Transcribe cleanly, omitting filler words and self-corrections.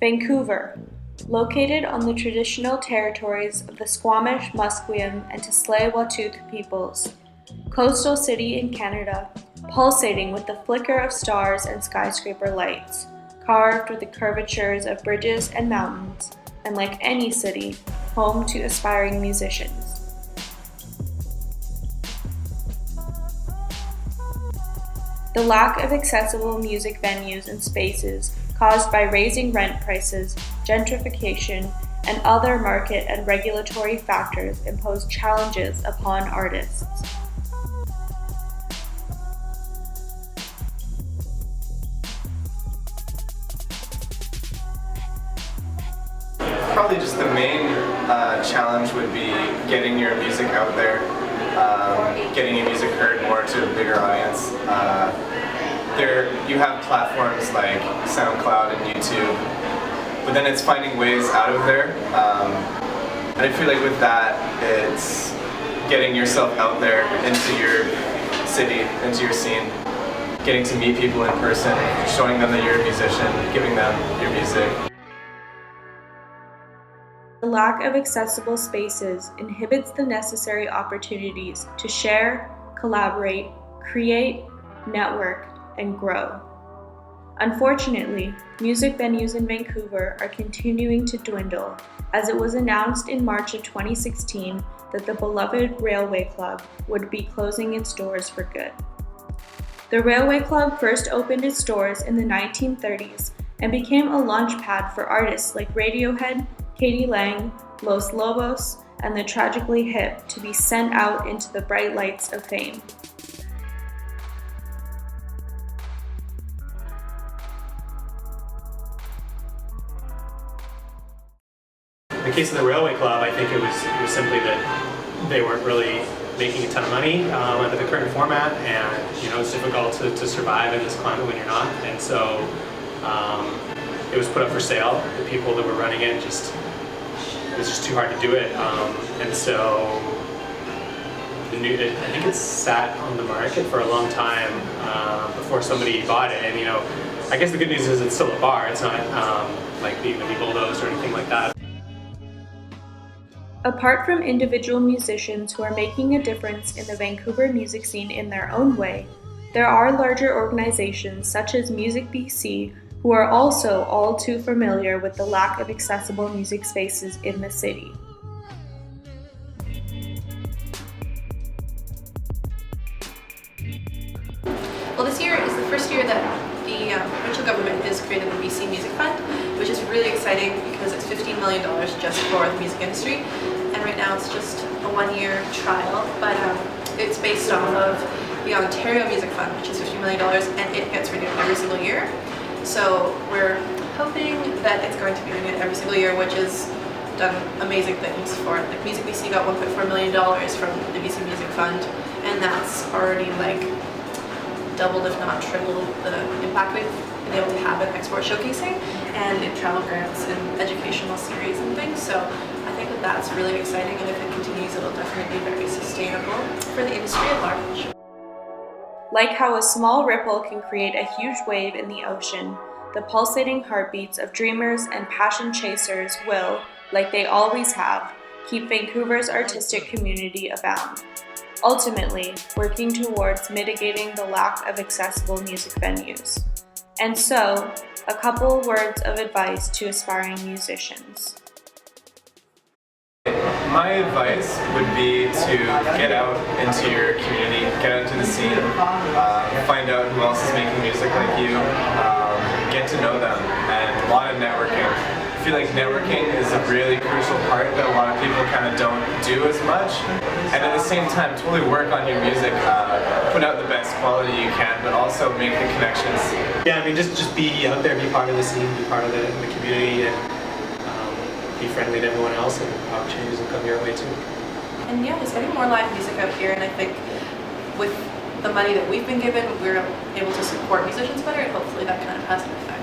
Vancouver, located on the traditional territories of the Squamish, Musqueam, and Tsleil-Waututh peoples. Coastal city in Canada, pulsating with the flicker of stars and skyscraper lights, carved with the curvatures of bridges and mountains, and like any city, home to aspiring musicians. The lack of accessible music venues and spaces caused by raising rent prices, gentrification, and other market and regulatory factors impose challenges upon artists. Probably just the main challenge would be getting your music out there, getting your music heard more to a bigger audience. You have platforms like SoundCloud and YouTube, but then it's finding ways out of there. And I feel like with that, it's getting yourself out there into your city, into your scene, getting to meet people in person, showing them that you're a musician, giving them your music. The lack of accessible spaces inhibits the necessary opportunities to share, collaborate, create, network, and grow. Unfortunately, music venues in Vancouver are continuing to dwindle, as it was announced in March of 2016 that the beloved Railway Club would be closing its doors for good. The Railway Club first opened its doors in the 1930s and became a launchpad for artists like Radiohead, Katie Lang, Los Lobos, and the Tragically Hip to be sent out into the bright lights of fame. In the case of the Railway Club, I think it was simply that they weren't really making a ton of money under the current format, and it's difficult to survive in this climate when you're not. And so it was put up for sale. The people that were running it it was just too hard to do it, and so I think it sat on the market for a long time before somebody bought it. And I guess the good news is it's still a bar. It's not like being to be bulldozed or anything like that. Apart from individual musicians who are making a difference in the Vancouver music scene in their own way, there are larger organizations such as Music BC who are also all too familiar with the lack of accessible music spaces in the city. Well, this year is the first year that the provincial government has created the BC Music Fund, which is really exciting because it's $15 million just for the music industry. And right now it's just a one-year trial, but it's based off of the Ontario Music Fund, which is $50 million, and it gets renewed every single year. So we're hoping that it's going to be renewed every single year, which has done amazing things for it. Like Music BC got $1.4 million from the BC Music Fund, and that's already like doubled, if not tripled, the impact we've been able to have in export showcasing and in travel grants and educational series and things. So I think that that's really exciting, and if it continues, it'll definitely be very sustainable for the industry at large. Like how a small ripple can create a huge wave in the ocean, the pulsating heartbeats of dreamers and passion chasers will, like they always have, keep Vancouver's artistic community abound, ultimately working towards mitigating the lack of accessible music venues. And so, a couple words of advice to aspiring musicians. My advice would be to get out into your community, get out into the scene, find out who else is making music like you, get to know them, and a lot of networking. I feel like networking is a really crucial part that a lot of people kind of don't do as much, and at the same time totally work on your music, put out the best quality you can, but also make the connections. Yeah, I mean just be out there, be part of the scene, be part of the community, and be friendly to everyone else, and opportunities will come your way too. And yeah, just getting more live music out here, and I think with the money that we've been given, we're able to support musicians better, and hopefully that kind of has an effect.